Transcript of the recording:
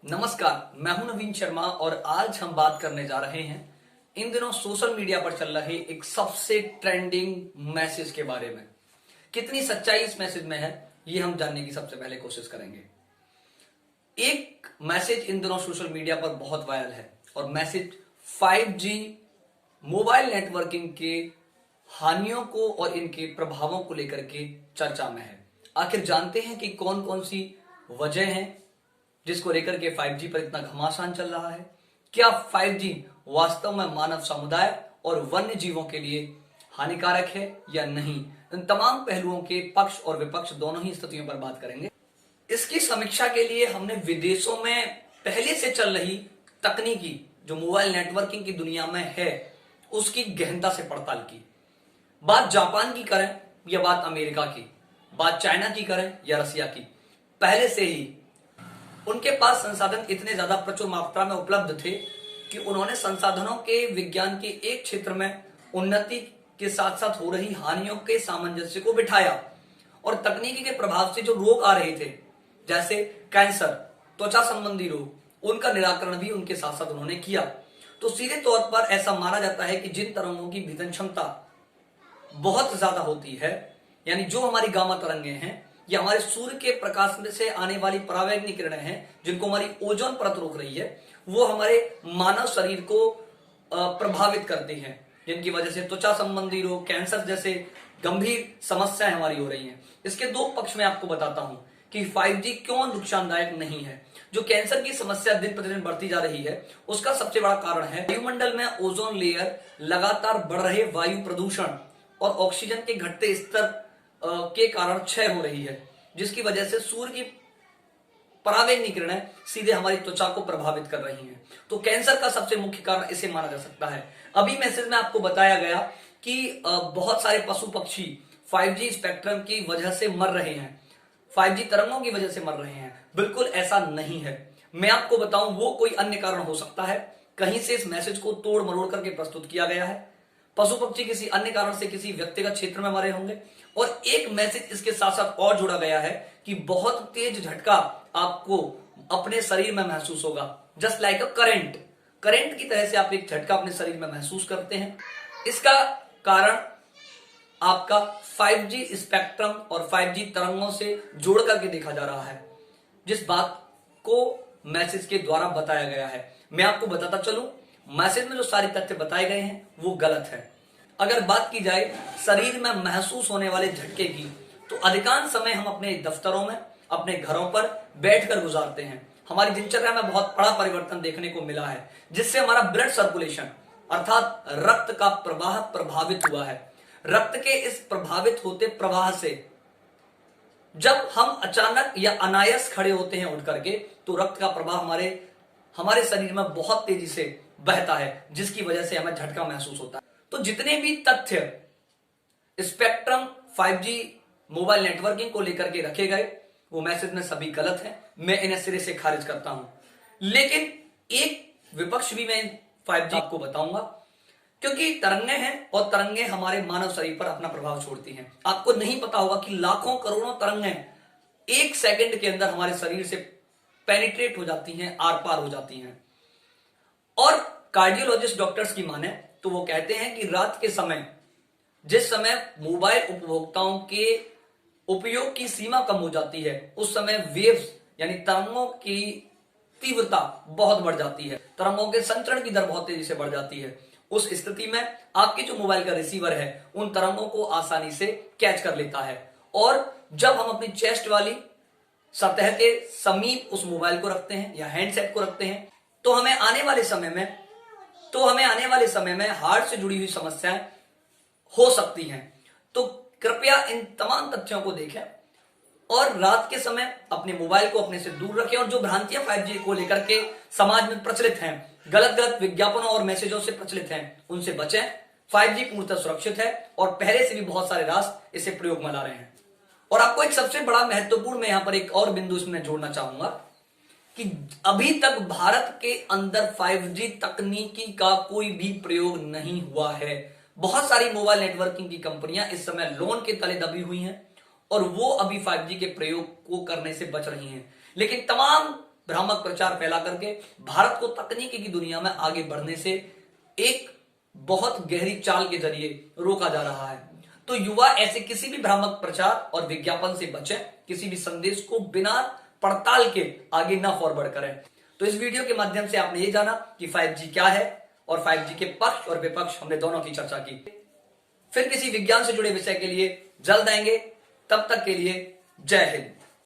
नमस्कार, मैं हूं नवीन शर्मा और आज हम बात करने जा रहे हैं इन दिनों सोशल मीडिया पर चल रहे एक सबसे ट्रेंडिंग मैसेज के बारे में। कितनी सच्चाई इस मैसेज में है, ये हम जानने की सबसे पहले कोशिश करेंगे। एक मैसेज इन दिनों सोशल मीडिया पर बहुत वायरल है और मैसेज 5G मोबाइल नेटवर्किंग के हानियों को और इनके प्रभावों को लेकर के चर्चा में है। आखिर जानते हैं कि कौन कौन सी वजह हैं जिसको लेकर के 5G पर इतना घमासान चल रहा है। क्या 5G वास्तव में मानव समुदाय और वन्य जीवों के लिए हानिकारक है या नहीं? इन तमाम पहलुओं के पक्ष और विपक्ष दोनों ही स्थितियों पर बात करेंगे। इसकी समीक्षा के लिए हमने विदेशों में पहले से चल रही तकनीकी जो मोबाइल नेटवर्किंग की दुनिया में है उसकी गहनता से पड़ताल की। बात जापान की करें या बात अमेरिका की, बात चाइना की करें या रसिया की, पहले से ही उनके पास संसाधन इतने ज्यादा प्रचुर मात्रा में उपलब्ध थे कि उन्होंने संसाधनों के विज्ञान के एक क्षेत्र में उन्नति के साथ साथ हो रही हानियों के सामंजस्य को बिठाया और तकनीकी के प्रभाव से जो रोग आ रहे थे जैसे कैंसर, त्वचा संबंधी रोग, उनका निराकरण भी उनके साथ साथ उन्होंने किया। तो सीधे तौर पर ऐसा माना जाता है कि जिन तरंगों की भेदन क्षमता बहुत ज्यादा होती है, यानी जो हमारी गामा तरंगे हैं या हमारे सूर्य के प्रकाश से आने वाली परावैंगनी किरणें हैं जिनको हमारी ओजोन परत रोक रही है, वो हमारे मानव शरीर को प्रभावित करती हैं, जिनकी वजह से त्वचा संबंधी रोग, कैंसर जैसे गंभीर समस्याएं हमारी हो रही हैं। इसके दो पक्ष में आपको बताता हूं कि 5G क्यों नुकसानदायक नहीं है। जो कैंसर की समस्या दिन प्रतिदिन बढ़ती जा रही है उसका सबसे बड़ा कारण है वायुमंडल में ओजोन लेयर लगातार बढ़ रहे वायु प्रदूषण और ऑक्सीजन के घटते स्तर के कारण क्षय हो रही है, जिसकी वजह से सूर्य की परावैंगनी किरणें सीधे हमारी त्वचा को प्रभावित कर रही हैं। तो कैंसर का सबसे मुख्य कारण इसे माना जा सकता है। अभी मैसेज में आपको बताया गया कि बहुत सारे पशु पक्षी 5G स्पेक्ट्रम की वजह से मर रहे हैं, 5G तरंगों की वजह से मर रहे हैं। बिल्कुल ऐसा नहीं है। मैं आपको बताऊं वो कोई अन्य कारण हो सकता है, कहीं से इस मैसेज को तोड़ मरोड़ करके प्रस्तुत किया गया है। पशु पक्षी किसी अन्य कारण से किसी व्यक्तिगत क्षेत्र में मरे होंगे और एक मैसेज इसके साथ साथ और जोड़ा गया है कि बहुत तेज झटका आपको अपने शरीर में महसूस होगा, जस्ट लाइक अ करंट की तरह से आप एक झटका अपने शरीर में महसूस करते हैं। इसका कारण आपका 5G स्पेक्ट्रम और 5G तरंगों से जोड़ करके देखा जा रहा है, जिस बात को मैसेज के द्वारा बताया गया है। मैं आपको बताता चलूं, मैसेज में जो सारे तथ्य बताए गए हैं वो गलत है। अगर बात की जाए शरीर में महसूस होने वाले झटके की, तो अधिकांश समय हम अपने दफ्तरों में, अपने घरों पर बैठकर गुजारते हैं। हमारी दिनचर्या में बहुत बड़ा परिवर्तन देखने को मिला है, जिससे हमारा ब्लड सर्कुलेशन अर्थात रक्त का प्रवाह प्रभावित हुआ है। रक्त के इस प्रभावित होते प्रवाह से जब हम अचानक या अनायास खड़े होते हैं उठ करके, तो रक्त का प्रवाह हमारे शरीर में बहुत तेजी से बहता है, जिसकी वजह से हमें झटका महसूस होता है। तो जितने भी तथ्य स्पेक्ट्रम 5G मोबाइल नेटवर्किंग को लेकर के रखे गए वो मैसेज में सभी गलत हैं। मैं इन्हें सिरे से खारिज करता हूं, लेकिन एक विपक्ष भी मैं 5G आपको बताऊंगा, क्योंकि तरंगे हैं और तरंगे हमारे मानव शरीर पर अपना प्रभाव छोड़ती हैं। आपको नहीं पता होगा कि लाखों करोड़ों तरंगे एक सेकंड के अंदर हमारे शरीर से पेनिट्रेट हो जाती हैं, आर पार हो जाती हैं। और कार्डियोलॉजिस्ट डॉक्टर्स की माने तो वो कहते हैं कि रात के समय, जिस समय मोबाइल उपभोक्ताओं के उपयोग की सीमा कम हो जाती है, उस समय वेव्स यानी तरंगों की तीव्रता बहुत बढ़ जाती है, तरंगों के संचरण की दर बहुत तेजी से बढ़ जाती है। उस स्थिति में आपके जो मोबाइल का रिसीवर है उन तरंगों को आसानी से कैच कर लेता है, और जब हम अपनी चेस्ट वाली सतह के समीप उस मोबाइल को रखते हैं या हैंडसेट को रखते हैं, तो हमें आने वाले समय में हार्ट से जुड़ी हुई समस्याएं हो सकती हैं। तो कृपया इन तमाम तथ्यों को देखें और रात के समय अपने मोबाइल को अपने से दूर रखें। और जो भ्रांतियां 5G को लेकर के समाज में प्रचलित हैं, गलत विज्ञापनों और मैसेजों से प्रचलित हैं, उनसे बचें। 5G पूर्णतः सुरक्षित है और पहले से भी बहुत सारे राष्ट्र इसे प्रयोग में ला रहे हैं। और आपको एक सबसे बड़ा महत्वपूर्ण, मैं यहां पर एक और बिंदु इसमें जोड़ना चाहूंगा कि अभी तक भारत के अंदर 5G तकनीकी का कोई भी प्रयोग नहीं हुआ है। बहुत सारी मोबाइल नेटवर्किंग की कंपनियां इस समय लोन के तले दबी हुई हैं और वो अभी 5G के प्रयोग को करने से बच रही हैं। लेकिन तमाम भ्रामक प्रचार फैला करके भारत को तकनीकी की दुनिया में आगे बढ़ने से एक बहुत गहरी चाल के जरिए रोका जा रहा है। तो युवा ऐसे किसी भी भ्रामक प्रचार और विज्ञापन से बचें, किसी भी संदेश को बिना पड़ताल के आगे ना फॉरवर्ड करें। तो इस वीडियो के माध्यम से आपने ये जाना कि 5G क्या है और 5G के पक्ष और विपक्ष हमने दोनों की चर्चा की। फिर किसी विज्ञान से जुड़े विषय के लिए जल्द आएंगे, तब तक के लिए जय हिंद।